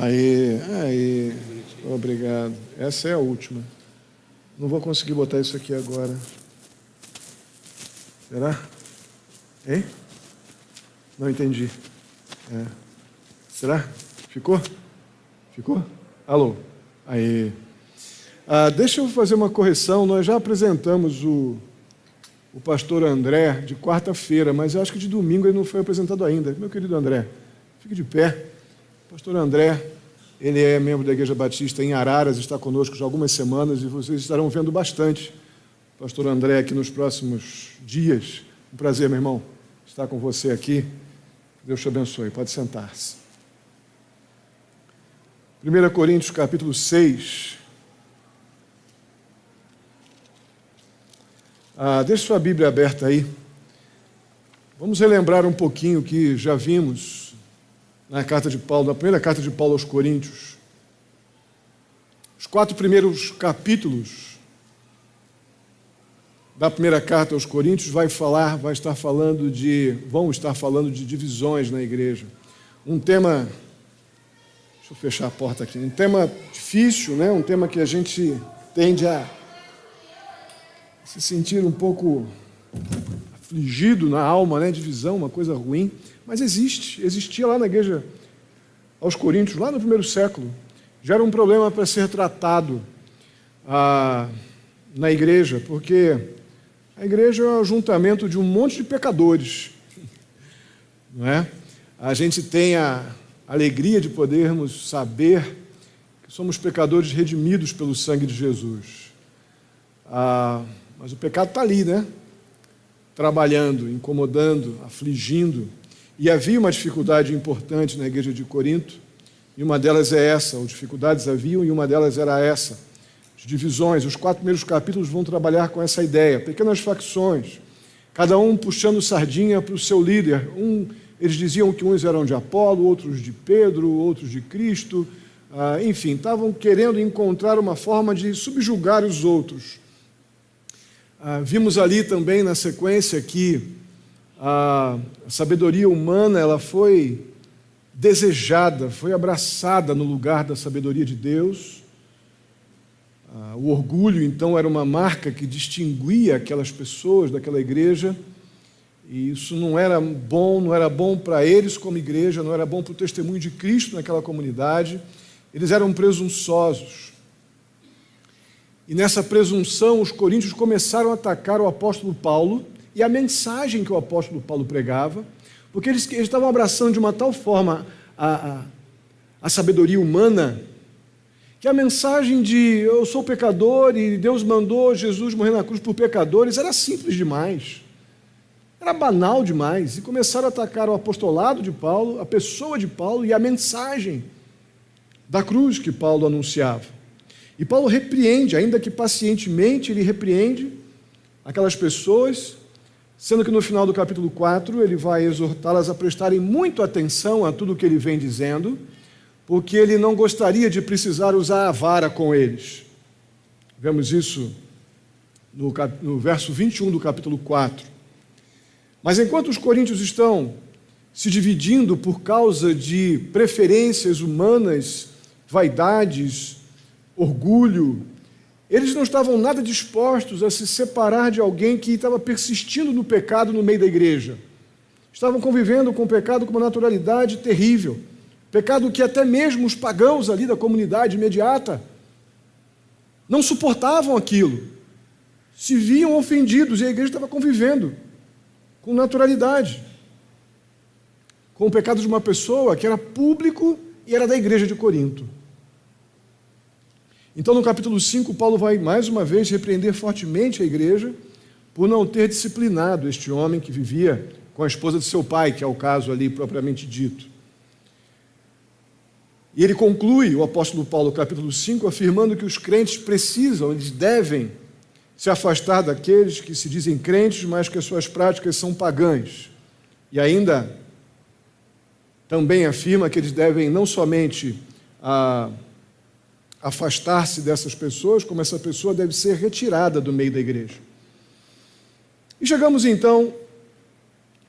Aí, obrigado. Essa é a última. Não vou conseguir botar isso aqui agora. Será? Hein? Não entendi. Será? Ficou? Ficou? Alô? Aí. Deixa eu fazer uma correção. Nós já apresentamos o pastor André de quarta-feira, mas eu acho que de domingo ele não foi apresentado ainda. Meu querido André, fique de pé. O pastor André, ele é membro da Igreja Batista em Araras, está conosco já há algumas semanas e vocês estarão vendo bastante o pastor André aqui nos próximos dias. Um prazer, meu irmão, estar com você aqui. Deus te abençoe. Pode sentar-se. 1 Coríntios, capítulo 6. Deixe sua Bíblia aberta aí. Vamos relembrar um pouquinho o que já vimos na carta de Paulo, na primeira carta de Paulo aos Coríntios. Os 4 primeiros capítulos da primeira carta aos Coríntios vão estar falando de divisões na igreja. Um tema, deixa eu fechar a porta aqui, um tema difícil, né? Um tema que a gente tende a se sentir um pouco afligido na alma, né? Divisão, uma coisa ruim, mas existia lá na igreja aos Coríntios, lá no primeiro século, já era um problema para ser tratado na igreja, porque a igreja é o ajuntamento de um monte de pecadores, não é? A gente tem a alegria de podermos saber que somos pecadores redimidos pelo sangue de Jesus. Mas o pecado está ali, né? Trabalhando, incomodando, afligindo. E havia uma dificuldade importante na igreja de Corinto, e uma delas é essa, ou dificuldades haviam, e uma delas era essa. Divisões. Os 4 primeiros capítulos vão trabalhar com essa ideia, pequenas facções, cada um puxando sardinha para o seu líder. Eles diziam que uns eram de Apolo, outros de Pedro, outros de Cristo, enfim, estavam querendo encontrar uma forma de subjugar os outros. Vimos ali também na sequência que a sabedoria humana ela foi desejada, foi abraçada no lugar da sabedoria de Deus. O orgulho, então, era uma marca que distinguia aquelas pessoas daquela igreja, e isso não era bom para eles como igreja, não era bom para o testemunho de Cristo naquela comunidade. Eles eram presunçosos. E nessa presunção, os coríntios começaram a atacar o apóstolo Paulo e a mensagem que o apóstolo Paulo pregava, porque eles estavam abraçando de uma tal forma a sabedoria humana, que a mensagem de eu sou pecador e Deus mandou Jesus morrer na cruz por pecadores era simples demais, era banal demais, e começaram a atacar o apostolado de Paulo, a pessoa de Paulo e a mensagem da cruz que Paulo anunciava. E Paulo repreende, ainda que pacientemente, ele repreende aquelas pessoas, sendo que no final do capítulo 4 ele vai exortá-las a prestarem muito atenção a tudo o que ele vem dizendo, porque ele não gostaria de precisar usar a vara com eles. Vemos isso no verso 21 do capítulo 4. Mas enquanto os coríntios estão se dividindo por causa de preferências humanas, vaidades, orgulho, eles não estavam nada dispostos a se separar de alguém que estava persistindo no pecado no meio da igreja. Estavam convivendo com o pecado com uma naturalidade terrível. Pecado que até mesmo os pagãos ali da comunidade imediata não suportavam aquilo. Se viam ofendidos e a igreja estava convivendo com naturalidade com o pecado de uma pessoa que era público e era da igreja de Corinto. Então, no capítulo 5, Paulo vai mais uma vez repreender fortemente a igreja por não ter disciplinado este homem que vivia com a esposa de seu pai, que é o caso ali propriamente dito. E ele conclui, o apóstolo Paulo, capítulo 5, afirmando que os crentes precisam, eles devem se afastar daqueles que se dizem crentes, mas que as suas práticas são pagãs. E ainda também afirma que eles devem não somente afastar-se dessas pessoas, como essa pessoa deve ser retirada do meio da igreja. E chegamos então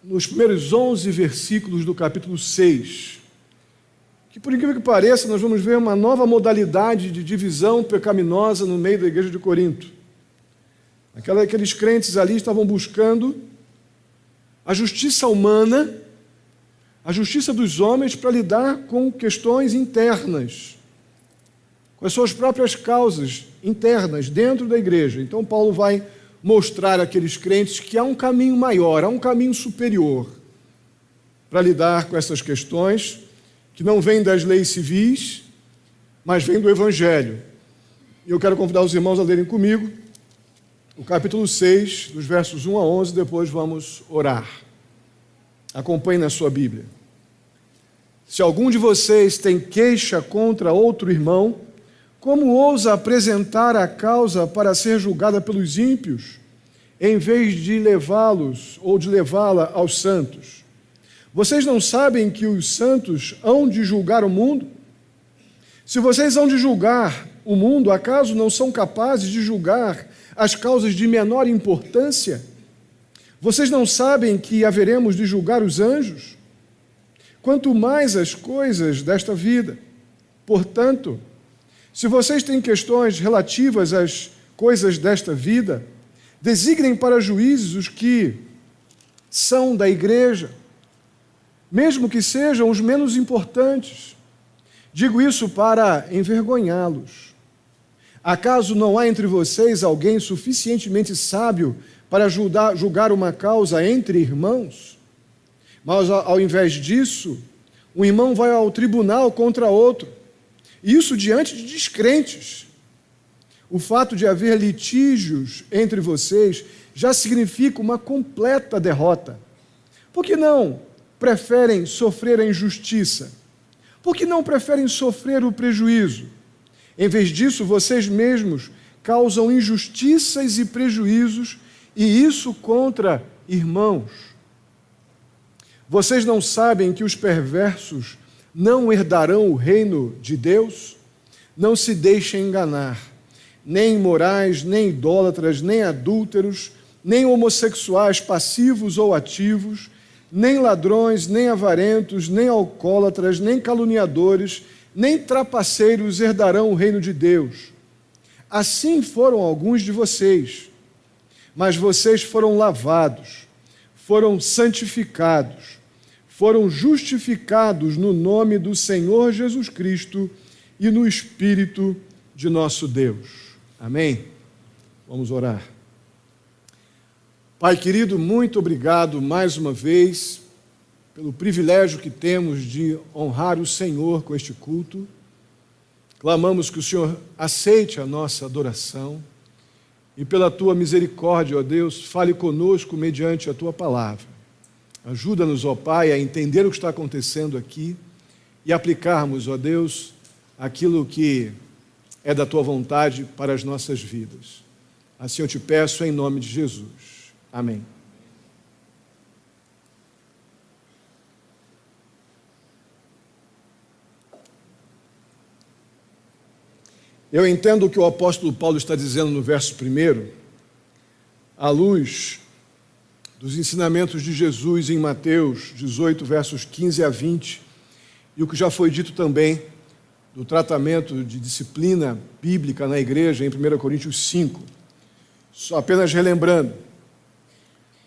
nos primeiros 11 versículos do capítulo 6. que, por incrível que pareça, nós vamos ver uma nova modalidade de divisão pecaminosa no meio da igreja de Corinto. Aqueles crentes ali estavam buscando a justiça humana, a justiça dos homens para lidar com questões internas, com as suas próprias causas internas dentro da igreja. Então Paulo vai mostrar àqueles crentes que há um caminho maior, há um caminho superior para lidar com essas questões, que não vem das leis civis, mas vem do Evangelho. E eu quero convidar os irmãos a lerem comigo o capítulo 6, dos versos 1 a 11, depois vamos orar. Acompanhe na sua Bíblia. Se algum de vocês tem queixa contra outro irmão, como ousa apresentar a causa para ser julgada pelos ímpios, em vez de levá-los ou de levá-la aos santos? Vocês não sabem que os santos hão de julgar o mundo? Se vocês hão de julgar o mundo, acaso não são capazes de julgar as causas de menor importância? Vocês não sabem que haveremos de julgar os anjos? Quanto mais as coisas desta vida. Portanto, se vocês têm questões relativas às coisas desta vida, designem para juízes os que são da igreja, mesmo que sejam os menos importantes. Digo isso para envergonhá-los. Acaso não há entre vocês alguém suficientemente sábio para julgar uma causa entre irmãos? Mas, ao invés disso, um irmão vai ao tribunal contra outro, e isso diante de descrentes. O fato de haver litígios entre vocês já significa uma completa derrota. Por que não preferem sofrer a injustiça? Por que não preferem sofrer o prejuízo? Em vez disso, vocês mesmos causam injustiças e prejuízos, e isso contra irmãos. Vocês não sabem que os perversos não herdarão o reino de Deus? Não se deixem enganar. Nem imorais, nem idólatras, nem adúlteros, nem homossexuais passivos ou ativos, nem ladrões, nem avarentos, nem alcoólatras, nem caluniadores, nem trapaceiros herdarão o reino de Deus. Assim foram alguns de vocês, mas vocês foram lavados, foram santificados, foram justificados no nome do Senhor Jesus Cristo e no Espírito de nosso Deus. Amém? Vamos orar. Pai querido, muito obrigado mais uma vez pelo privilégio que temos de honrar o Senhor com este culto. Clamamos que o Senhor aceite a nossa adoração e pela Tua misericórdia, ó Deus, fale conosco mediante a Tua palavra. Ajuda-nos, ó Pai, a entender o que está acontecendo aqui e aplicarmos, ó Deus, aquilo que é da Tua vontade para as nossas vidas. Assim eu te peço em nome de Jesus. Amém. Eu entendo o que o apóstolo Paulo está dizendo no verso 1, à luz dos ensinamentos de Jesus em Mateus 18, versos 15 a 20, e o que já foi dito também do tratamento de disciplina bíblica na igreja em 1 Coríntios 5. Só apenas relembrando,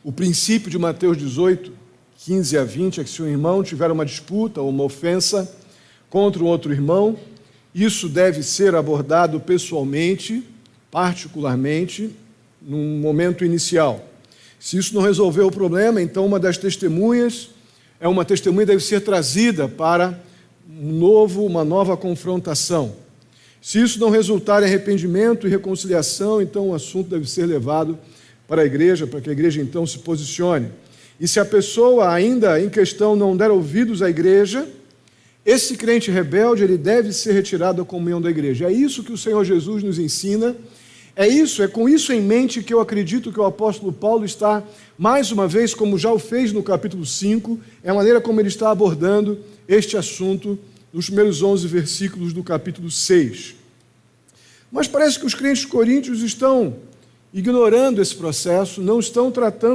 o princípio de Mateus 18, 15 a 20 é que se um irmão tiver uma disputa ou uma ofensa contra um outro irmão, isso deve ser abordado pessoalmente, particularmente, num momento inicial. Se isso não resolver o problema, então uma testemunha deve ser trazida para uma nova confrontação. Se isso não resultar em arrependimento e reconciliação, então o assunto deve ser levado para a igreja, para que a igreja então se posicione. E se a pessoa ainda em questão não der ouvidos à igreja, esse crente rebelde, ele deve ser retirado da comunhão da igreja. É isso que o Senhor Jesus nos ensina, é com isso em mente que eu acredito que o apóstolo Paulo está, mais uma vez, como já o fez no capítulo 5, é a maneira como ele está abordando este assunto nos primeiros 11 versículos do capítulo 6. Mas parece que os crentes coríntios estão ignorando esse processo, não estão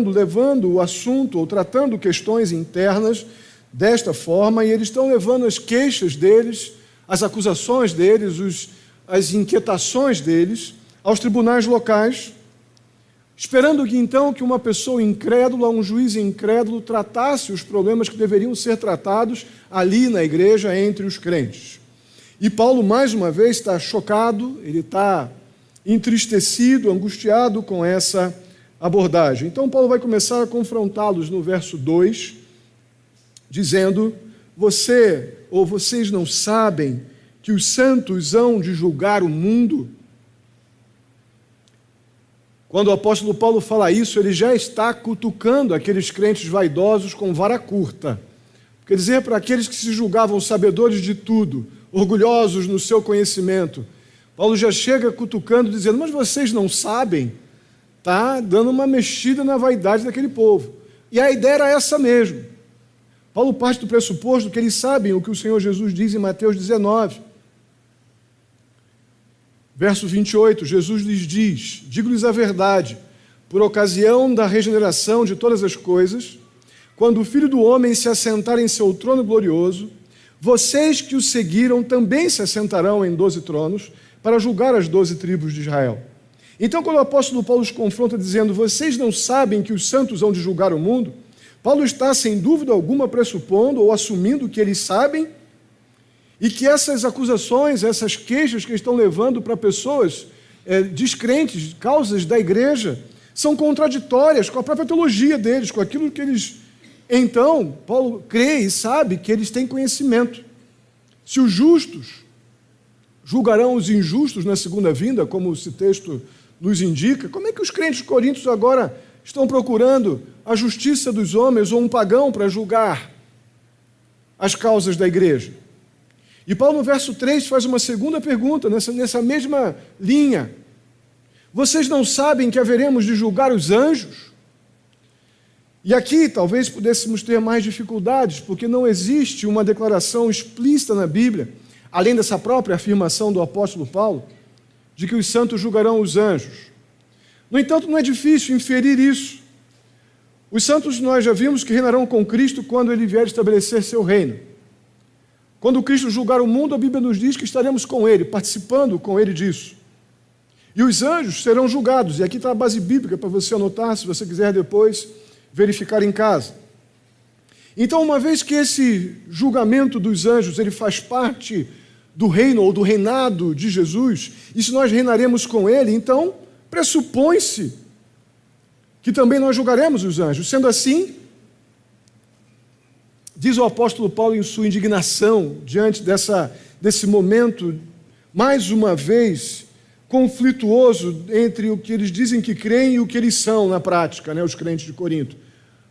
levando o assunto ou tratando questões internas desta forma, e eles estão levando as queixas deles, as acusações deles, as inquietações deles aos tribunais locais, esperando que então que uma pessoa incrédula, um juiz incrédulo, tratasse os problemas que deveriam ser tratados ali na igreja entre os crentes. E Paulo, mais uma vez, está chocado, ele está entristecido, angustiado com essa abordagem. Então Paulo vai começar a confrontá-los no verso 2, dizendo: vocês não sabem que os santos hão de julgar o mundo? Quando o apóstolo Paulo fala isso, ele já está cutucando aqueles crentes vaidosos com vara curta. Quer dizer, para aqueles que se julgavam sabedores de tudo, orgulhosos no seu conhecimento, Paulo já chega cutucando, dizendo: mas vocês não sabem? Está dando uma mexida na vaidade daquele povo. E a ideia era essa mesmo. Paulo parte do pressuposto que eles sabem o que o Senhor Jesus diz em Mateus 19. Verso 28, Jesus lhes diz: digo-lhes a verdade, por ocasião da regeneração de todas as coisas, quando o Filho do Homem se assentar em seu trono glorioso, vocês que o seguiram também se assentarão em 12 tronos para julgar as 12 tribos de Israel. Então, quando o apóstolo Paulo os confronta dizendo: vocês não sabem que os santos hão de julgar o mundo, Paulo está, sem dúvida alguma, pressupondo ou assumindo que eles sabem e que essas acusações, essas queixas que estão levando para pessoas descrentes, causas da igreja, são contraditórias com a própria teologia deles, com aquilo que eles... Então, Paulo crê e sabe que eles têm conhecimento. Se os justos julgarão os injustos na segunda vinda, como esse texto nos indica, como é que os crentes coríntios agora estão procurando a justiça dos homens ou um pagão para julgar as causas da igreja? E Paulo, no verso 3, faz uma segunda pergunta, nessa mesma linha. Vocês não sabem que haveremos de julgar os anjos? E aqui talvez pudéssemos ter mais dificuldades, porque não existe uma declaração explícita na Bíblia, além dessa própria afirmação do apóstolo Paulo, de que os santos julgarão os anjos. No entanto, não é difícil inferir isso. Os santos, nós já vimos que reinarão com Cristo quando ele vier estabelecer seu reino. Quando Cristo julgar o mundo, a Bíblia nos diz que estaremos com ele, participando com ele disso. E os anjos serão julgados. E aqui está a base bíblica para você anotar, se você quiser depois verificar em casa. Então, uma vez que esse julgamento dos anjos ele faz parte do reino ou do reinado de Jesus, e se nós reinaremos com ele, então pressupõe-se que também nós julgaremos os anjos. Sendo assim, diz o apóstolo Paulo em sua indignação diante desse momento, mais uma vez, conflituoso entre o que eles dizem que creem e o que eles são na prática, os crentes de Corinto.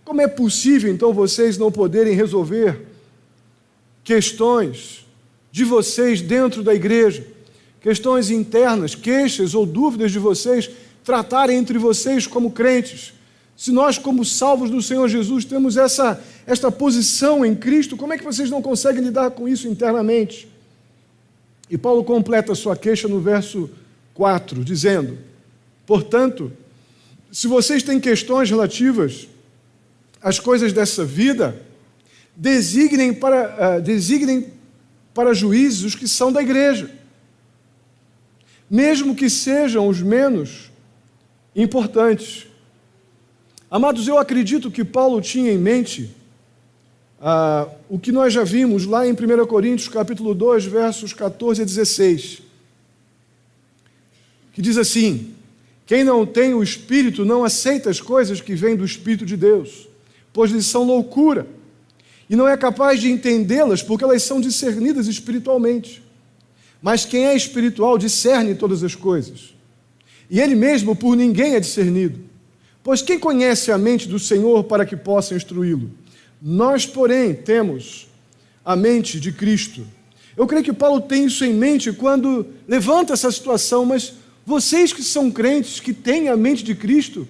Como é possível, então, vocês não poderem resolver questões de vocês dentro da igreja, questões internas, queixas ou dúvidas de vocês, tratarem entre vocês como crentes? Se nós, como salvos do Senhor Jesus, temos esta posição em Cristo, como é que vocês não conseguem lidar com isso internamente? E Paulo completa a sua queixa no verso 4, dizendo: portanto, se vocês têm questões relativas às coisas dessa vida, designem para juízes os que são da igreja, mesmo que sejam os menos importantes. Amados, eu acredito que Paulo tinha em mente o que nós já vimos lá em 1 Coríntios, capítulo 2, versos 14 a 16, que diz assim: quem não tem o Espírito não aceita as coisas que vêm do Espírito de Deus, pois lhes são loucura, e não é capaz de entendê-las, porque elas são discernidas espiritualmente. Mas quem é espiritual discerne todas as coisas, e ele mesmo por ninguém é discernido. Pois quem conhece a mente do Senhor para que possa instruí-lo? Nós, porém, temos a mente de Cristo. Eu creio que Paulo tem isso em mente quando levanta essa situação, mas vocês que são crentes, que têm a mente de Cristo,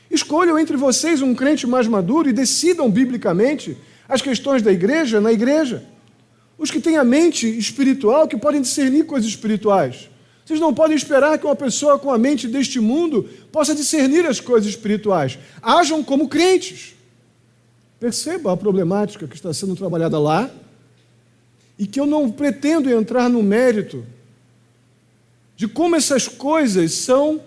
escolham entre vocês um crente mais maduro e decidam biblicamente as questões da igreja na igreja. Os que têm a mente espiritual, que podem discernir coisas espirituais. Vocês não podem esperar que uma pessoa com a mente deste mundo possa discernir as coisas espirituais. Ajam como crentes. perceba a problemática que está sendo trabalhada lá e que eu não pretendo entrar no mérito de como essas coisas são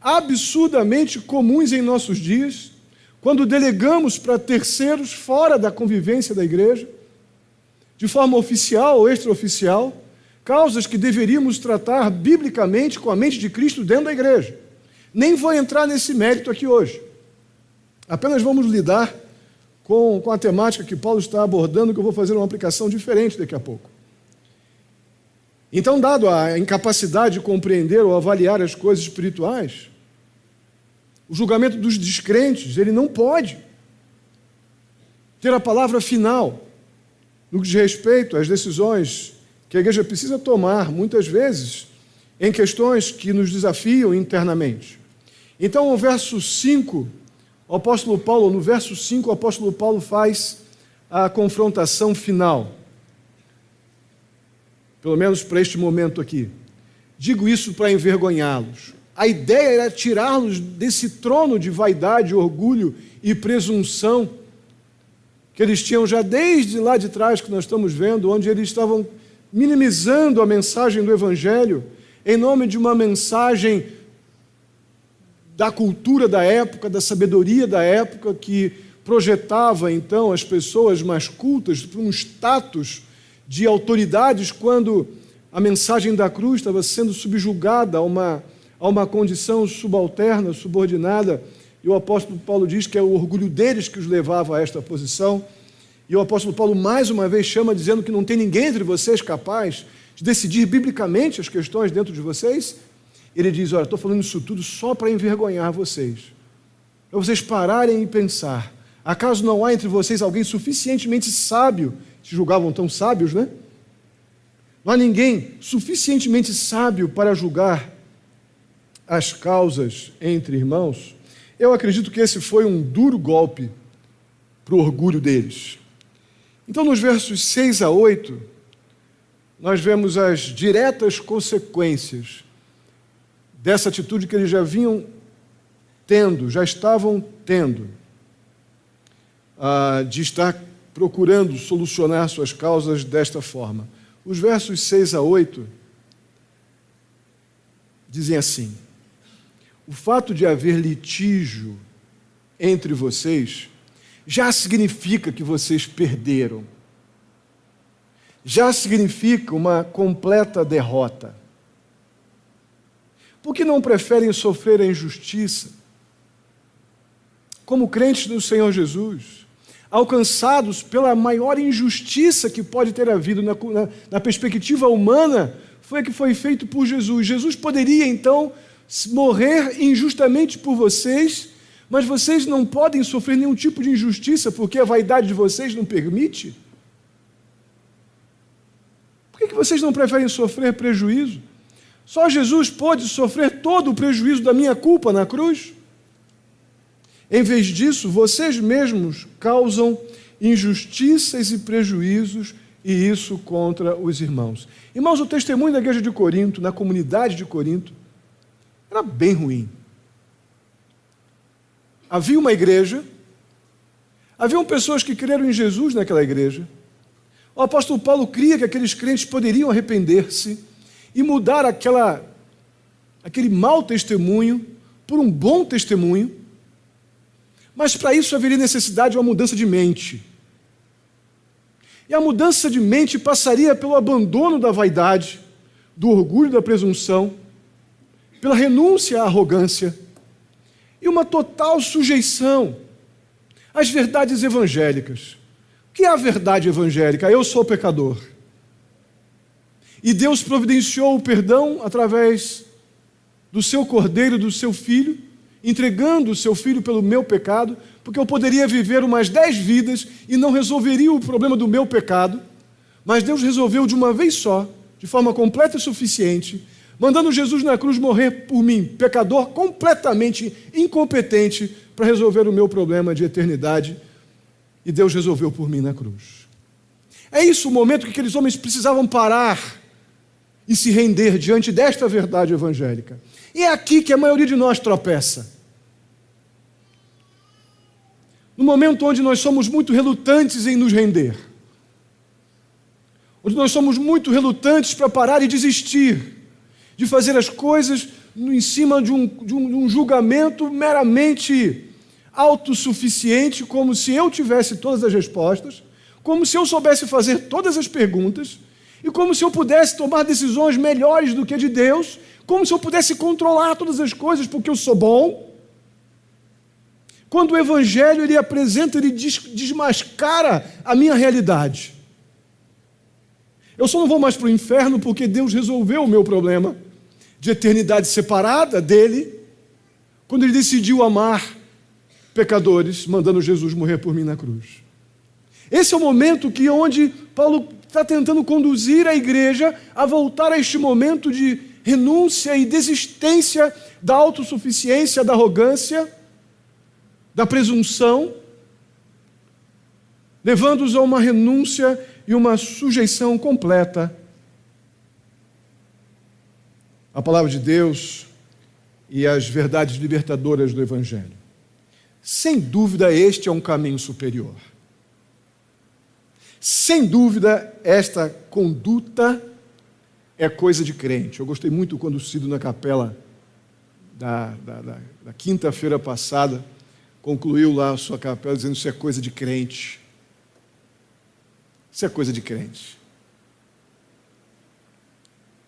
absurdamente comuns em nossos dias, quando delegamos para terceiros fora da convivência da igreja, de forma oficial ou extraoficial, causas que deveríamos tratar biblicamente com a mente de Cristo dentro da igreja. Nem vou entrar nesse mérito aqui hoje. Apenas vamos lidar com a temática que Paulo está abordando, que eu vou fazer uma aplicação diferente daqui a pouco. Então, dado a incapacidade de compreender ou avaliar as coisas espirituais, o julgamento dos descrentes, ele não pode ter a palavra final no que diz respeito às decisões que a igreja precisa tomar, muitas vezes, em questões que nos desafiam internamente. Então, no verso 5, no verso 5, o apóstolo Paulo faz a confrontação final. Pelo menos para este momento aqui. Digo isso para envergonhá-los. A ideia era tirá-los desse trono de vaidade, orgulho e presunção que eles tinham já desde lá de trás, que nós estamos vendo, onde eles estavam minimizando a mensagem do Evangelho em nome de uma mensagem da cultura da época, da sabedoria da época, que projetava, então, as pessoas mais cultas para um status de autoridades, quando a mensagem da cruz estava sendo subjugada a uma condição subalterna, subordinada, e o apóstolo Paulo diz que é o orgulho deles que os levava a esta posição, e o apóstolo Paulo mais uma vez chama, dizendo que não tem ninguém entre vocês capaz de decidir biblicamente as questões dentro de vocês. Ele diz, olha, estou falando isso tudo só para envergonhar vocês, para vocês pararem e pensar, acaso não há entre vocês alguém suficientemente sábio, se julgavam tão sábios, né? Não há ninguém suficientemente sábio para julgar as causas entre irmãos? Eu acredito que esse foi um duro golpe para o orgulho deles. Então, nos versos 6 a 8, nós vemos as diretas consequências dessa atitude que eles já estavam tendo, de estar procurando solucionar suas causas desta forma. Os versos 6 a 8 dizem assim: o fato de haver litígio entre vocês já significa que vocês perderam. Já significa uma completa derrota. Por que não preferem sofrer a injustiça? Como crentes do Senhor Jesus, alcançados pela maior injustiça que pode ter havido na perspectiva humana, foi a que foi feito por Jesus. Jesus poderia, então, morrer injustamente por vocês, mas vocês não podem sofrer nenhum tipo de injustiça porque a vaidade de vocês não permite? Por que vocês não preferem sofrer prejuízo? Só Jesus pôde sofrer todo o prejuízo da minha culpa na cruz. Em vez disso, vocês mesmos causam injustiças e prejuízos, e isso contra os irmãos. Irmãos, o testemunho da igreja de Corinto, na comunidade de Corinto, era bem ruim. Havia uma igreja, haviam pessoas que creram em Jesus naquela igreja. O apóstolo Paulo cria que aqueles crentes poderiam arrepender-se e mudar aquele mau testemunho por um bom testemunho, mas para isso haveria necessidade de uma mudança de mente. E a mudança de mente passaria pelo abandono da vaidade, do orgulho, da presunção, pela renúncia à arrogância e uma total sujeição às verdades evangélicas. O que é a verdade evangélica? Eu sou pecador. E Deus providenciou o perdão através do seu Cordeiro, do seu Filho, entregando o seu Filho pelo meu pecado, porque eu poderia viver umas 10 vidas e não resolveria o problema do meu pecado, mas Deus resolveu de uma vez só, de forma completa e suficiente, mandando Jesus na cruz morrer por mim, pecador completamente incompetente para resolver o meu problema de eternidade, e Deus resolveu por mim na cruz. É isso o momento que aqueles homens precisavam parar e se render diante desta verdade evangélica. E é aqui que a maioria de nós tropeça. no momento onde nós somos muito relutantes em nos render, onde nós somos muito relutantes para parar e desistir de fazer as coisas em cima de um julgamento meramente autossuficiente, como se eu tivesse todas as respostas, como se eu soubesse fazer todas as perguntas, e como se eu pudesse tomar decisões melhores do que a de Deus, como se eu pudesse controlar todas as coisas porque eu sou bom. Quando o Evangelho ele apresenta, ele desmascara a minha realidade. Eu só não vou mais para o inferno porque Deus resolveu o meu problema de eternidade separada dele, quando ele decidiu amar pecadores, mandando Jesus morrer por mim na cruz. Esse é o momento onde Paulo está tentando conduzir a igreja a voltar a este momento de renúncia e desistência da autossuficiência, da arrogância, da presunção, levando-os a uma renúncia e uma sujeição completa à palavra de Deus e às verdades libertadoras do Evangelho. Sem dúvida, este é um caminho superior. Sem dúvida, esta conduta é coisa de crente. Eu gostei muito quando o Cido, na capela da quinta-feira passada, concluiu lá a sua capela dizendo: isso é coisa de crente. Isso é coisa de crente.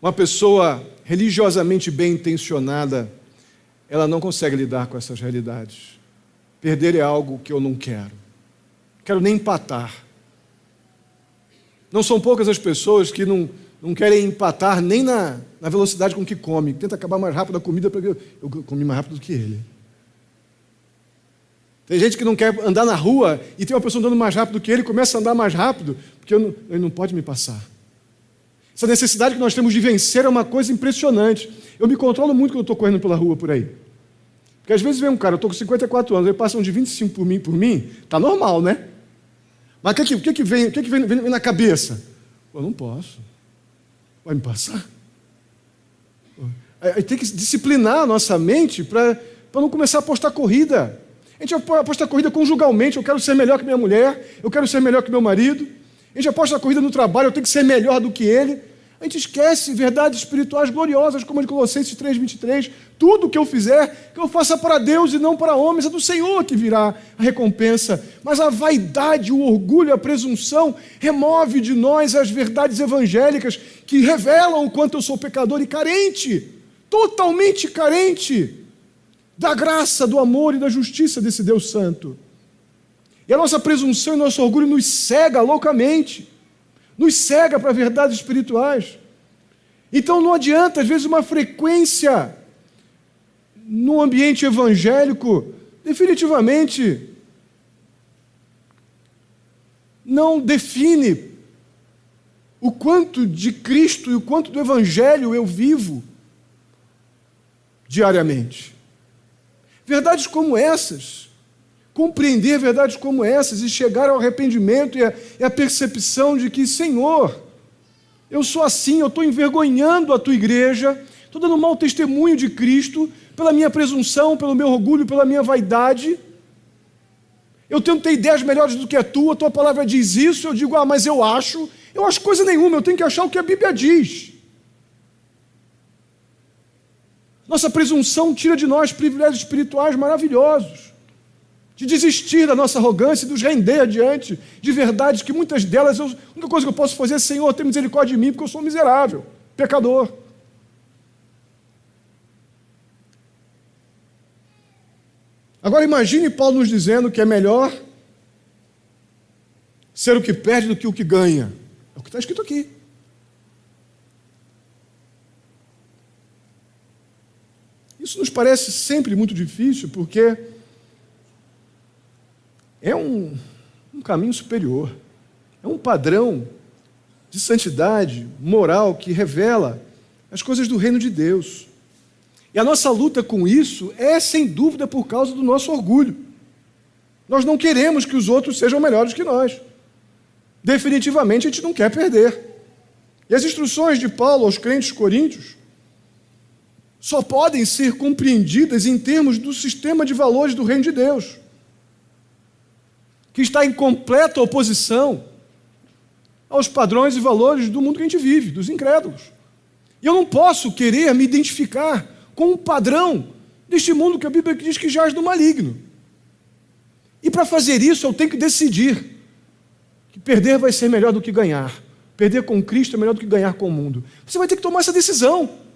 Uma pessoa religiosamente bem intencionada, ela não consegue lidar com essas realidades. Perder é algo que eu não quero. Quero nem empatar. Não são poucas as pessoas que não querem empatar nem na velocidade com que come. Tenta acabar mais rápido a comida, porque eu comi mais rápido do que ele. Tem gente que não quer andar na rua e tem uma pessoa andando mais rápido do que ele, começa a andar mais rápido, porque ele não pode me passar. Essa necessidade que nós temos de vencer é uma coisa impressionante. Eu me controlo muito quando eu estou correndo pela rua por aí. Porque às vezes vem um cara, eu estou com 54 anos, ele passa um de 25 por mim, está normal, né? Mas o que vem na cabeça? Eu não posso. Vai me passar? Aí tem que disciplinar a nossa mente para não começar a apostar corrida. A gente aposta a corrida conjugalmente, eu quero ser melhor que minha mulher, eu quero ser melhor que meu marido. A gente aposta a corrida no trabalho, eu tenho que ser melhor do que ele. A gente esquece verdades espirituais gloriosas, como a de Colossenses 3:23. Tudo que eu fizer, que eu faça para Deus e não para homens, é do Senhor que virá a recompensa. Mas a vaidade, o orgulho, a presunção, remove de nós as verdades evangélicas que revelam o quanto eu sou pecador e carente, totalmente carente da graça, do amor e da justiça desse Deus Santo. E a nossa presunção e nosso orgulho nos cega loucamente, nos cega para verdades espirituais. Então não adianta, às vezes, uma frequência no ambiente evangélico, definitivamente não define o quanto de Cristo e o quanto do Evangelho eu vivo diariamente. Verdades como essas, compreender verdades como essas e chegar ao arrependimento e a percepção de que, Senhor, eu sou assim, eu estou envergonhando a tua igreja, estou dando mau testemunho de Cristo pela minha presunção, pelo meu orgulho, pela minha vaidade. Eu tento ter ideias melhores do que a tua palavra diz isso, eu digo, mas eu acho coisa nenhuma, eu tenho que achar o que a Bíblia diz. Nossa presunção tira de nós privilégios espirituais maravilhosos, de desistir da nossa arrogância e nos render diante de verdades que muitas delas, a única coisa que eu posso fazer é, Senhor, tenha misericórdia de mim, porque eu sou miserável, pecador. Agora imagine Paulo nos dizendo que é melhor ser o que perde do que o que ganha. É o que está escrito aqui. Isso nos parece sempre muito difícil, porque é um caminho superior, é um padrão de santidade moral que revela as coisas do reino de Deus. E a nossa luta com isso é, sem dúvida, por causa do nosso orgulho. Nós não queremos que os outros sejam melhores que nós. Definitivamente a gente não quer perder. E as instruções de Paulo aos crentes coríntios só podem ser compreendidas em termos do sistema de valores do reino de Deus. que está em completa oposição aos padrões e valores do mundo que a gente vive, dos incrédulos. E eu não posso querer me identificar com o padrão deste mundo que a Bíblia diz que jaz do maligno. E para fazer isso eu tenho que decidir que perder vai ser melhor do que ganhar. Perder com Cristo é melhor do que ganhar com o mundo. Você vai ter que tomar essa decisão.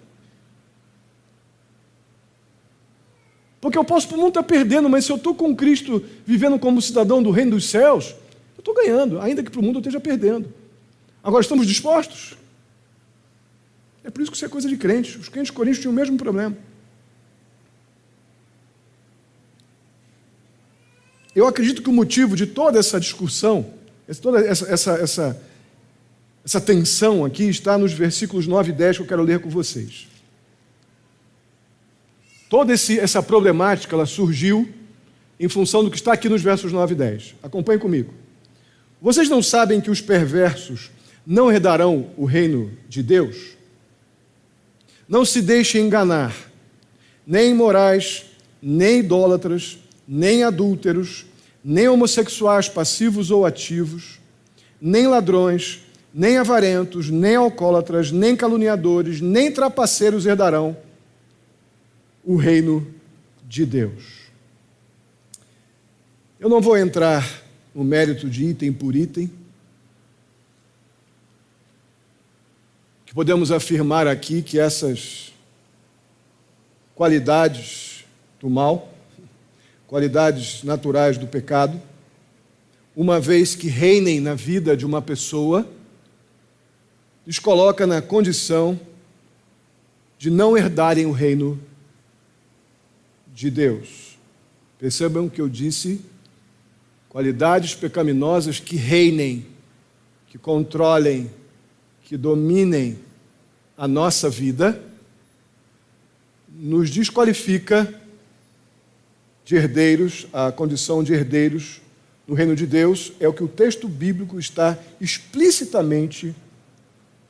Porque o mundo está perdendo, mas se eu estou com Cristo vivendo como cidadão do reino dos céus, eu estou ganhando, ainda que para o mundo eu esteja perdendo. Agora, estamos dispostos? É por isso que isso é coisa de crente. Os crentes coríntios tinham o mesmo problema. Eu acredito que o motivo de toda essa discussão, toda essa tensão aqui, está nos versículos 9 e 10 que eu quero ler com vocês. Toda essa problemática ela surgiu em função do que está aqui nos versos 9 e 10. Acompanhe comigo. Vocês não sabem que os perversos não herdarão o reino de Deus? Não se deixem enganar, nem imorais, nem idólatras, nem adúlteros, nem homossexuais passivos ou ativos, nem ladrões, nem avarentos, nem alcoólatras, nem caluniadores, nem trapaceiros herdarão o reino de Deus. Eu não vou entrar no mérito de item por item, que podemos afirmar aqui que essas qualidades do mal, qualidades naturais do pecado, uma vez que reinem na vida de uma pessoa, os coloca na condição de não herdarem o reino de Deus. Percebam que eu disse qualidades pecaminosas que reinem, que controlem, que dominem a nossa vida, nos desqualifica de herdeiros, a condição de herdeiros no reino de Deus, é o que o texto bíblico está explicitamente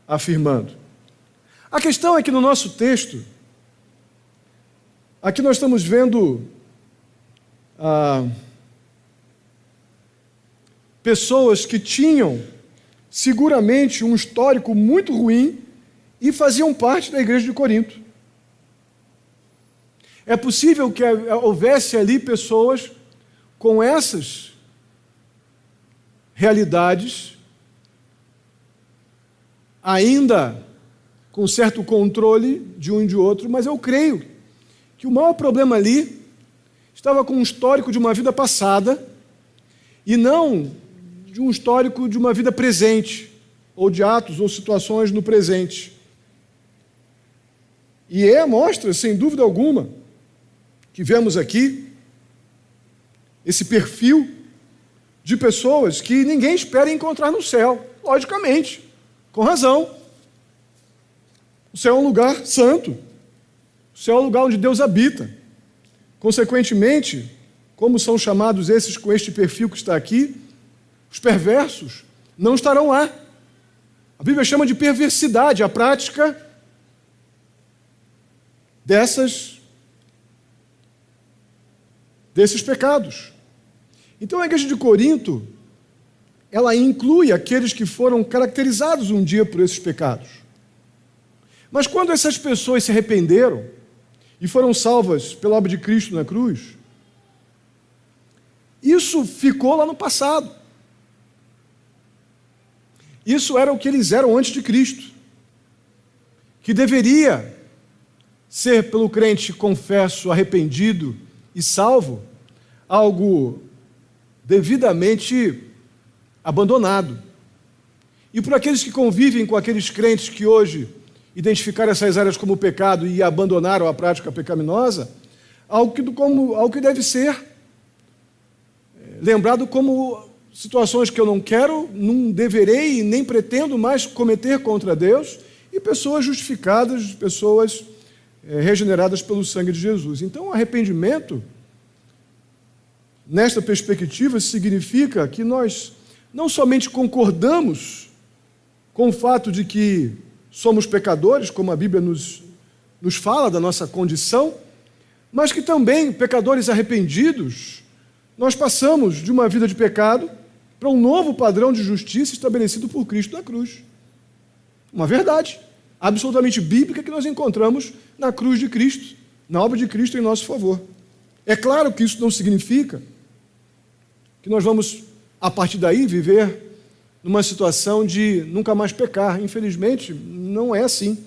afirmando. A questão é que no nosso texto, aqui nós estamos vendo pessoas que tinham seguramente um histórico muito ruim e faziam parte da igreja de Corinto. É possível que houvesse ali pessoas com essas realidades, ainda com certo controle de um e de outro, mas eu creio que o maior problema ali estava com um histórico de uma vida passada e não de um histórico de uma vida presente, ou de atos ou situações no presente. E mostra, sem dúvida alguma, que vemos aqui esse perfil de pessoas que ninguém espera encontrar no céu, logicamente, com razão. O céu é um lugar santo, o céu é um lugar onde Deus habita. Consequentemente, como são chamados esses com este perfil que está aqui, os perversos não estarão lá. A Bíblia chama de perversidade a prática desses pecados. Então a igreja de Corinto, ela inclui aqueles que foram caracterizados um dia por esses pecados. Mas quando essas pessoas se arrependeram e foram salvas pela obra de Cristo na cruz, isso ficou lá no passado. Isso era o que eles eram antes de Cristo, que deveria ser pelo crente, confesso, arrependido e salvo, algo devidamente abandonado. E por aqueles que convivem com aqueles crentes que hoje identificaram essas áreas como pecado e abandonaram a prática pecaminosa, algo que deve ser lembrado como situações que eu não quero, não deverei e nem pretendo mais cometer contra Deus, e pessoas justificadas, pessoas regeneradas pelo sangue de Jesus. Então, o arrependimento, nesta perspectiva, significa que nós não somente concordamos com o fato de que somos pecadores, como a Bíblia nos fala da nossa condição, mas que também, pecadores arrependidos, nós passamos de uma vida de pecado para um novo padrão de justiça estabelecido por Cristo na cruz. Uma verdade absolutamente bíblica que nós encontramos na cruz de Cristo, na obra de Cristo em nosso favor. É claro que isso não significa que nós vamos, a partir daí, viver numa situação de nunca mais pecar. Infelizmente, não é assim.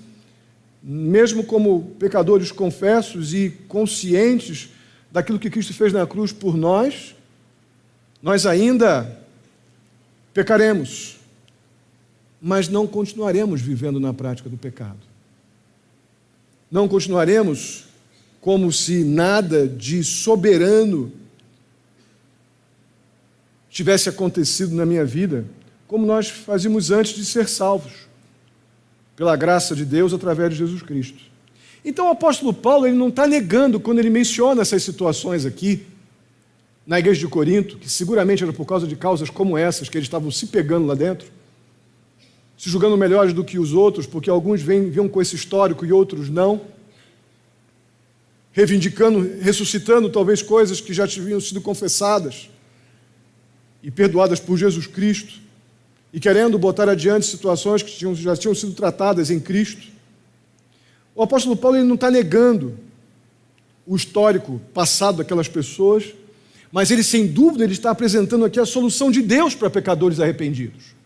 Mesmo como pecadores confessos e conscientes daquilo que Cristo fez na cruz por nós, nós ainda pecaremos, mas não continuaremos vivendo na prática do pecado. Não continuaremos como se nada de soberano tivesse acontecido na minha vida, como nós fazíamos antes de ser salvos, pela graça de Deus através de Jesus Cristo. Então o apóstolo Paulo ele não está negando, quando ele menciona essas situações aqui, na igreja de Corinto, que seguramente era por causa de causas como essas, que eles estavam se pegando lá dentro, se julgando melhores do que os outros, porque alguns vinham com esse histórico e outros não, reivindicando, ressuscitando talvez coisas que já tinham sido confessadas e perdoadas por Jesus Cristo, e querendo botar adiante situações que já tinham sido tratadas em Cristo. O apóstolo Paulo ele não está negando o histórico passado daquelas pessoas, mas ele, sem dúvida, ele está apresentando aqui a solução de Deus para pecadores arrependidos.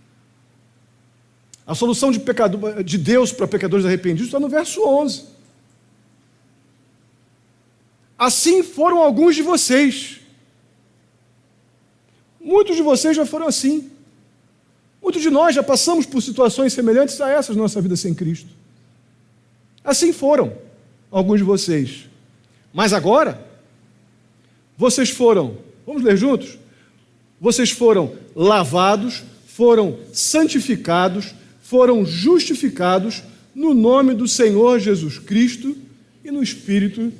A solução de Deus para pecadores arrependidos está no verso 11. Assim foram alguns de vocês. Muitos de vocês já foram assim. Muitos de nós já passamos por situações semelhantes a essas na nossa vida sem Cristo. Assim foram alguns de vocês. Mas agora, vocês foram, vamos ler juntos? Vocês foram lavados, foram santificados, foram justificados no nome do Senhor Jesus Cristo e no Espírito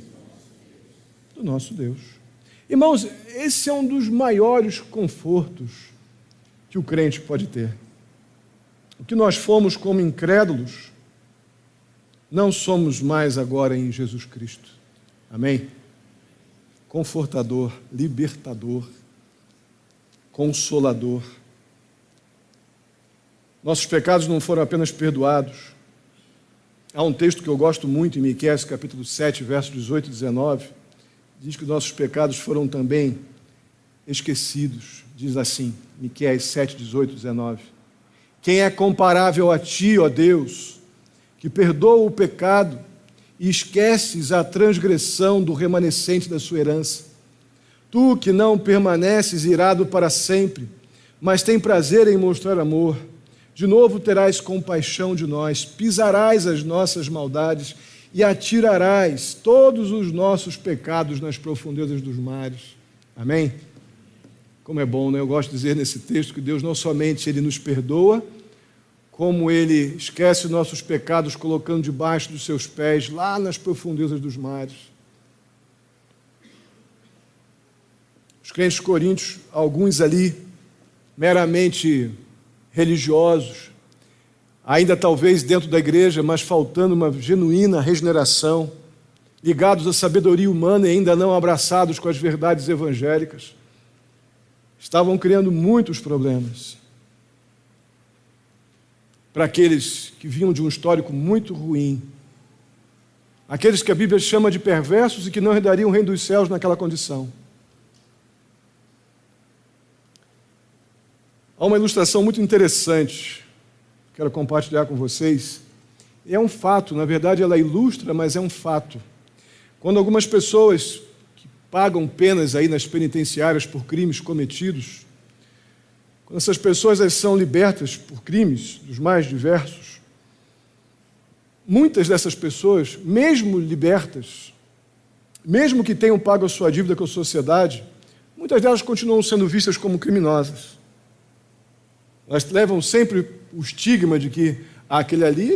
do nosso Deus. Irmãos, esse é um dos maiores confortos que o crente pode ter. O que nós fomos como incrédulos, não somos mais agora em Jesus Cristo. Amém? Confortador, libertador, consolador. Nossos pecados não foram apenas perdoados. Há um texto que eu gosto muito em Miqueias, capítulo 7, versos 18 e 19, diz que nossos pecados foram também esquecidos. Diz assim, Miqueias 7, 18 e 19. Quem é comparável a ti, ó Deus, que perdoa o pecado e esqueces a transgressão do remanescente da sua herança? Tu que não permaneces irado para sempre, mas tem prazer em mostrar amor, de novo terás compaixão de nós, pisarás as nossas maldades e atirarás todos os nossos pecados nas profundezas dos mares. Amém? Como é bom, né? Eu gosto de dizer nesse texto que Deus não somente Ele nos perdoa, como Ele esquece os nossos pecados colocando debaixo dos seus pés, lá nas profundezas dos mares. Os crentes coríntios, alguns ali, meramente religiosos, ainda talvez dentro da igreja, mas faltando uma genuína regeneração, ligados à sabedoria humana e ainda não abraçados com as verdades evangélicas, estavam criando muitos problemas para aqueles que vinham de um histórico muito ruim, aqueles que a Bíblia chama de perversos e que não herdariam o reino dos céus naquela condição. Há uma ilustração muito interessante, quero compartilhar com vocês. É um fato, na verdade ela ilustra, mas é um fato. Quando algumas pessoas que pagam penas aí nas penitenciárias por crimes cometidos, quando essas pessoas elas são libertas por crimes dos mais diversos, muitas dessas pessoas, mesmo libertas, mesmo que tenham pago a sua dívida com a sociedade, muitas delas continuam sendo vistas como criminosas. Elas levam sempre o estigma de que aquele ali,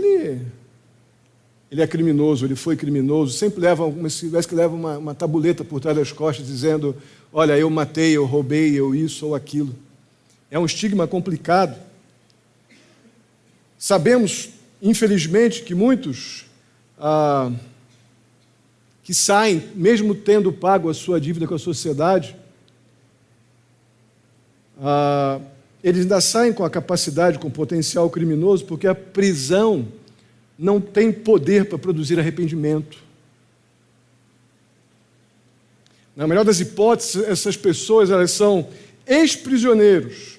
ele é criminoso, ele foi criminoso, sempre levam, como se tivesse que levar uma tabuleta por trás das costas, dizendo, olha, eu matei, eu roubei, eu isso ou aquilo. É um estigma complicado. Sabemos, infelizmente, que muitos que saem, mesmo tendo pago a sua dívida com a sociedade, eles ainda saem com a capacidade, com o potencial criminoso, porque a prisão não tem poder para produzir arrependimento. Na melhor das hipóteses, essas pessoas elas são ex-prisioneiros,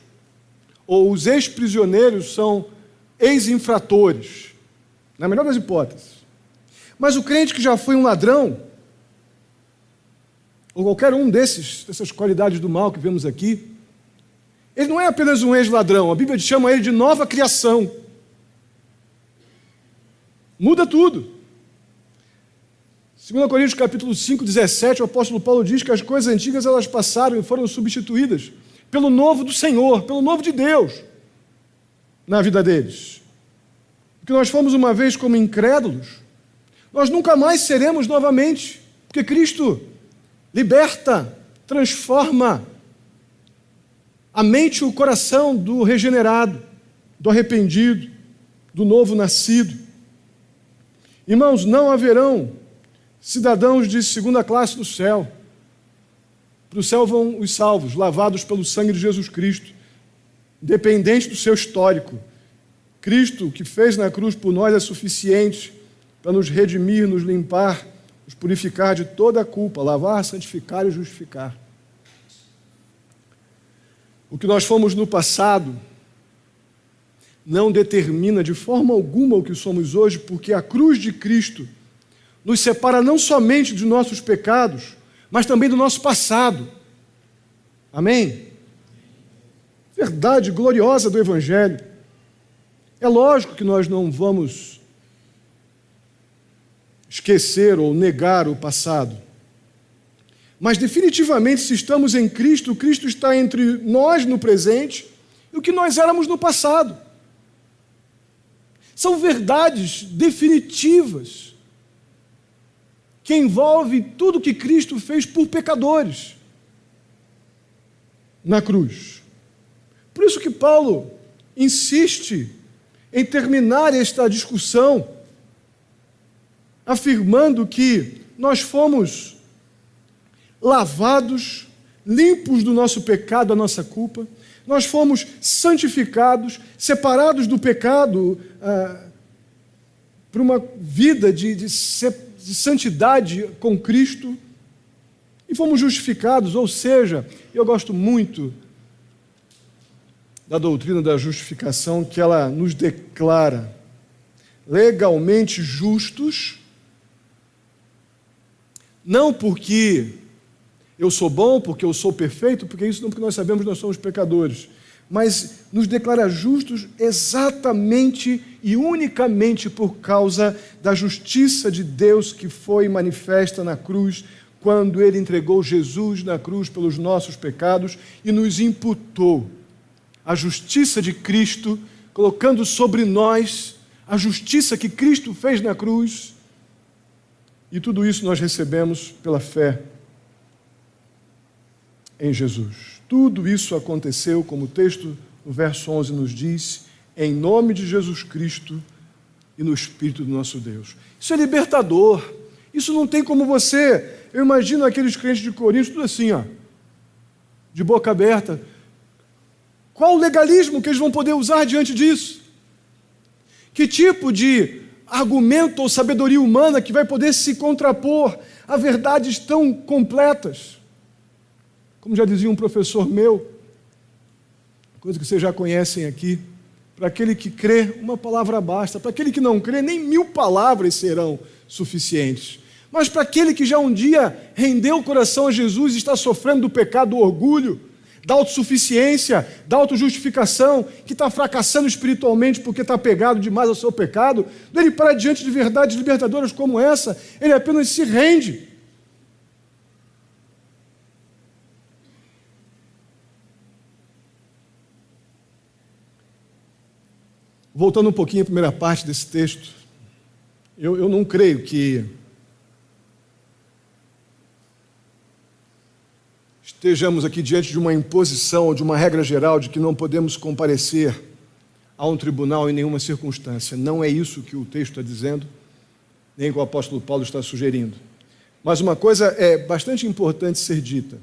ou os ex-prisioneiros são ex-infratores, na melhor das hipóteses. Mas o crente que já foi um ladrão, ou qualquer um dessas qualidades do mal que vemos aqui, ele não é apenas um ex-ladrão, a Bíblia chama ele de nova criação. Muda tudo. 2 Coríntios capítulo 5, 17, o apóstolo Paulo diz que as coisas antigas elas passaram e foram substituídas pelo novo do Senhor, pelo novo de Deus na vida deles. Porque nós fomos uma vez como incrédulos, nós nunca mais seremos novamente, porque Cristo liberta, transforma a mente e o coração do regenerado, do arrependido, do novo nascido. Irmãos, não haverão cidadãos de segunda classe no céu. Para o céu vão os salvos, lavados pelo sangue de Jesus Cristo, independente do seu histórico. Cristo, o que fez na cruz por nós, é suficiente para nos redimir, nos limpar, nos purificar de toda a culpa, lavar, santificar e justificar. O que nós fomos no passado não determina de forma alguma o que somos hoje, porque a cruz de Cristo nos separa não somente de nossos pecados, mas também do nosso passado. Amém? Verdade gloriosa do Evangelho. É lógico que nós não vamos esquecer ou negar o passado. Mas definitivamente, se estamos em Cristo, Cristo está entre nós no presente e o que nós éramos no passado. São verdades definitivas que envolvem tudo que Cristo fez por pecadores na cruz. Por isso que Paulo insiste em terminar esta discussão afirmando que nós fomos lavados, limpos do nosso pecado, da nossa culpa, nós fomos santificados, separados do pecado para uma vida de santidade com Cristo, e fomos justificados, ou seja, eu gosto muito da doutrina da justificação, que ela nos declara legalmente justos, não porque eu sou bom, porque eu sou perfeito, porque isso não, porque nós sabemos que nós somos pecadores, mas nos declara justos exatamente e unicamente por causa da justiça de Deus que foi manifesta na cruz, quando Ele entregou Jesus na cruz pelos nossos pecados e nos imputou a justiça de Cristo, colocando sobre nós a justiça que Cristo fez na cruz, e tudo isso nós recebemos pela fé em Jesus. Tudo isso aconteceu, como o texto no verso 11 nos diz, em nome de Jesus Cristo e no Espírito do nosso Deus. Isso é libertador. Isso não tem como você... Eu imagino aqueles crentes de Corinto, tudo assim, ó, de boca aberta. Qual o legalismo que eles vão poder usar diante disso? Que tipo de argumento ou sabedoria humana que vai poder se contrapor a verdades tão completas? Como já dizia um professor meu, coisa que vocês já conhecem aqui, para aquele que crê, uma palavra basta. Para aquele que não crê, nem 1000 palavras serão suficientes. Mas para aquele que já um dia rendeu o coração a Jesus e está sofrendo do pecado do orgulho, da autossuficiência, da autojustificação, que está fracassando espiritualmente porque está apegado demais ao seu pecado, ele para diante de verdades libertadoras como essa, ele apenas se rende. Voltando um pouquinho à primeira parte desse texto, eu não creio que estejamos aqui diante de uma imposição ou de uma regra geral de que não podemos comparecer a um tribunal em nenhuma circunstância. Não é isso que o texto está dizendo, nem que o apóstolo Paulo está sugerindo. Mas uma coisa é bastante importante ser dita.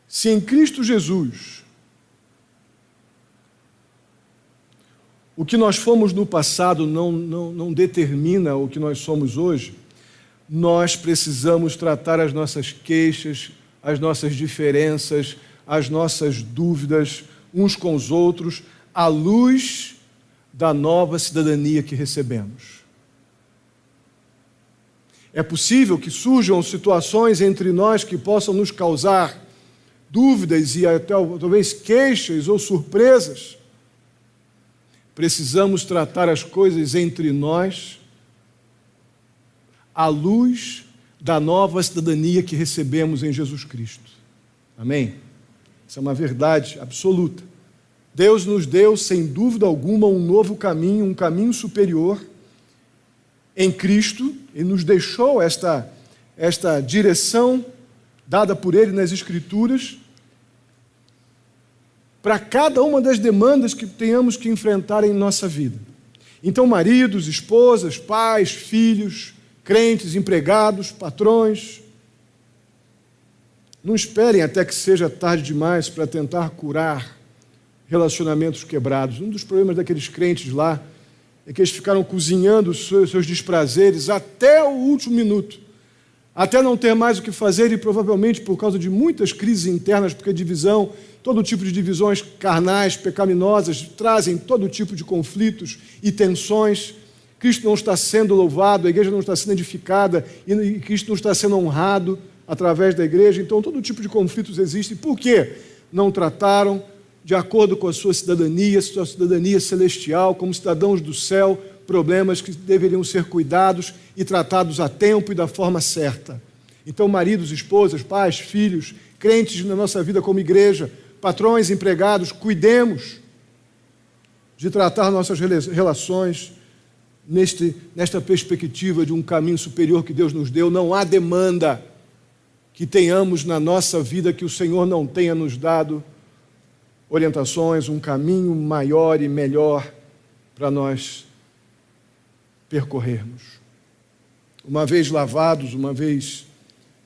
Se em Cristo Jesus o que nós fomos no passado não determina o que nós somos hoje, nós precisamos tratar as nossas queixas, as nossas diferenças, as nossas dúvidas uns com os outros, à luz da nova cidadania que recebemos. É possível que surjam situações entre nós que possam nos causar dúvidas e até talvez queixas ou surpresas. Precisamos tratar as coisas entre nós à luz da nova cidadania que recebemos em Jesus Cristo. Amém? Isso é uma verdade absoluta. Deus nos deu, sem dúvida alguma, um novo caminho, um caminho superior em Cristo, e nos deixou esta direção dada por Ele nas Escrituras, para cada uma das demandas que tenhamos que enfrentar em nossa vida. Então, maridos, esposas, pais, filhos, crentes, empregados, patrões, não esperem até que seja tarde demais para tentar curar relacionamentos quebrados. Um dos problemas daqueles crentes lá é que eles ficaram cozinhando os seus desprazeres até o último minuto, até não ter mais o que fazer e provavelmente por causa de muitas crises internas, porque divisão, todo tipo de divisões carnais, pecaminosas, trazem todo tipo de conflitos e tensões. Cristo não está sendo louvado, a igreja não está sendo edificada e Cristo não está sendo honrado através da igreja. Então, todo tipo de conflitos existe. Por quê? Não trataram de acordo com a sua cidadania celestial, como cidadãos do céu, problemas que deveriam ser cuidados e tratados a tempo e da forma certa. Então, maridos, esposas, pais, filhos, crentes na nossa vida como igreja, patrões, empregados, cuidemos de tratar nossas relações nesta perspectiva de um caminho superior que Deus nos deu. Não há demanda que tenhamos na nossa vida que o Senhor não tenha nos dado orientações, um caminho maior e melhor para nós percorrermos. Uma vez lavados, uma vez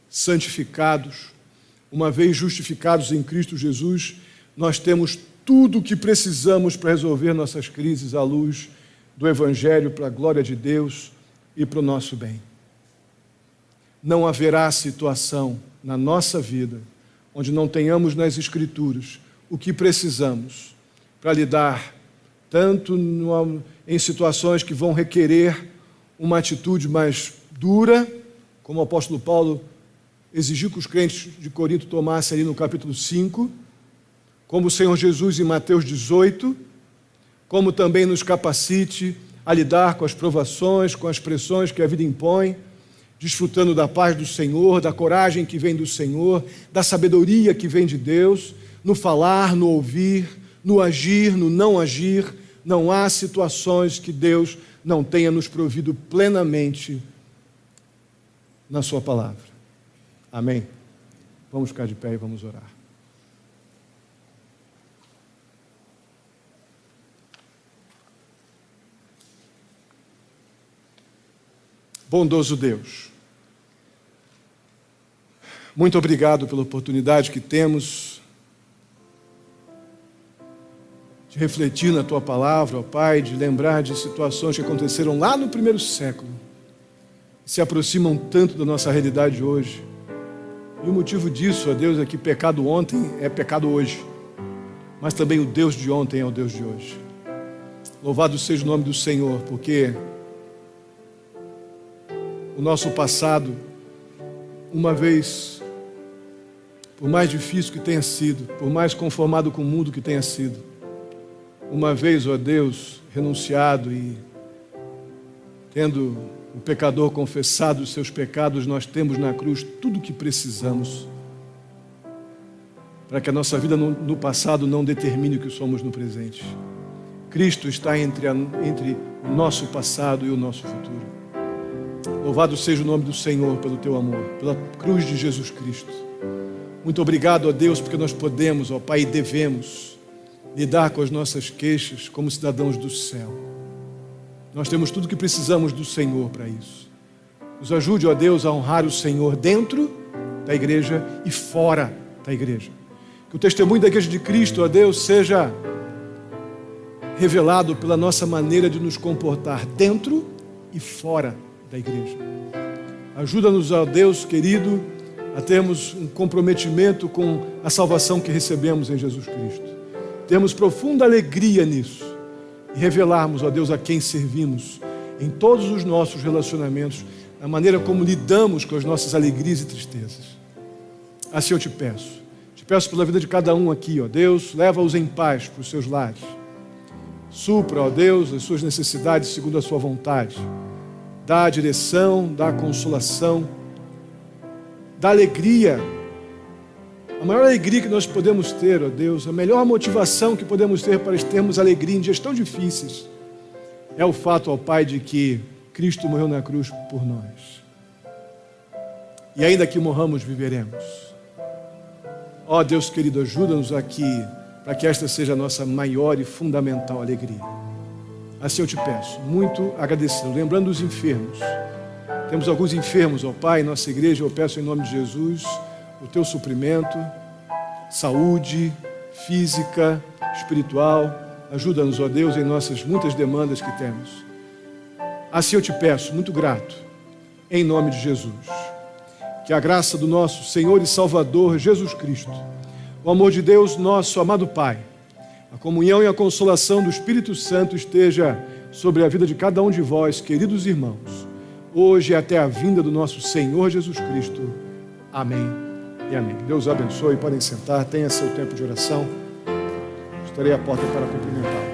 santificados, uma vez justificados em Cristo Jesus, nós temos tudo o que precisamos para resolver nossas crises à luz do Evangelho, para a glória de Deus e para o nosso bem. Não haverá situação na nossa vida onde não tenhamos nas Escrituras o que precisamos para lidar tanto em situações que vão requerer uma atitude mais dura, como o apóstolo Paulo exigiu que os crentes de Corinto tomassem ali no capítulo 5, como o Senhor Jesus em Mateus 18, como também nos capacite a lidar com as provações, com as pressões que a vida impõe, desfrutando da paz do Senhor, da coragem que vem do Senhor, da sabedoria que vem de Deus, no falar, no ouvir, no agir, no não agir. Não há situações que Deus não tenha nos provido plenamente na sua palavra. Amém? Vamos ficar de pé e vamos orar. Bondoso Deus, muito obrigado pela oportunidade que temos de refletir na Tua palavra, ó Pai, de lembrar de situações que aconteceram lá no primeiro século, se aproximam tanto da nossa realidade hoje. E o motivo disso, ó Deus, é que pecado ontem é pecado hoje, mas também o Deus de ontem é o Deus de hoje. Louvado seja o nome do Senhor, porque o nosso passado, uma vez, por mais difícil que tenha sido, por mais conformado com o mundo que tenha sido, uma vez, ó Deus, renunciado e tendo o pecador confessado os seus pecados, nós temos na cruz tudo o que precisamos para que a nossa vida no passado não determine o que somos no presente. Cristo está entre o nosso passado e o nosso futuro. Louvado seja o nome do Senhor pelo Teu amor, pela cruz de Jesus Cristo. Muito obrigado, ó Deus, porque nós podemos, ó Pai, e devemos lidar com as nossas queixas como cidadãos do céu. Nós temos tudo o que precisamos do Senhor para isso. Nos ajude, ó Deus, a honrar o Senhor dentro da igreja e fora da igreja. Que o testemunho da Igreja de Cristo, ó Deus, seja revelado pela nossa maneira de nos comportar dentro e fora da igreja. Ajuda-nos, ó Deus querido, a termos um comprometimento com a salvação que recebemos em Jesus Cristo. Temos profunda alegria nisso e revelarmos, ó Deus, a quem servimos em todos os nossos relacionamentos, na maneira como lidamos com as nossas alegrias e tristezas. Assim eu te peço pela vida de cada um aqui, ó Deus, leva-os em paz para os seus lares. Supra, ó Deus, as suas necessidades segundo a sua vontade. Dá a direção, dá a consolação, dá alegria. A maior alegria que nós podemos ter, ó Deus, a melhor motivação que podemos ter para termos alegria em dias tão difíceis, é o fato, ó Pai, de que Cristo morreu na cruz por nós. E ainda que morramos, viveremos. Ó Deus querido, ajuda-nos aqui, para que esta seja a nossa maior e fundamental alegria. Assim eu te peço, muito agradecido, lembrando os enfermos. Temos alguns enfermos, ó Pai, em nossa igreja. Eu peço em nome de Jesus o teu suprimento, saúde física, espiritual. Ajuda-nos, ó Deus, em nossas muitas demandas que temos. Assim eu te peço, muito grato, em nome de Jesus, que a graça do nosso Senhor e Salvador Jesus Cristo, o amor de Deus, nosso amado Pai, a comunhão e a consolação do Espírito Santo esteja sobre a vida de cada um de vós, queridos irmãos, hoje e até a vinda do nosso Senhor Jesus Cristo. Amém e amém. Deus abençoe. Podem sentar, tenha seu tempo de oração. Estarei à porta para cumprimentá-los.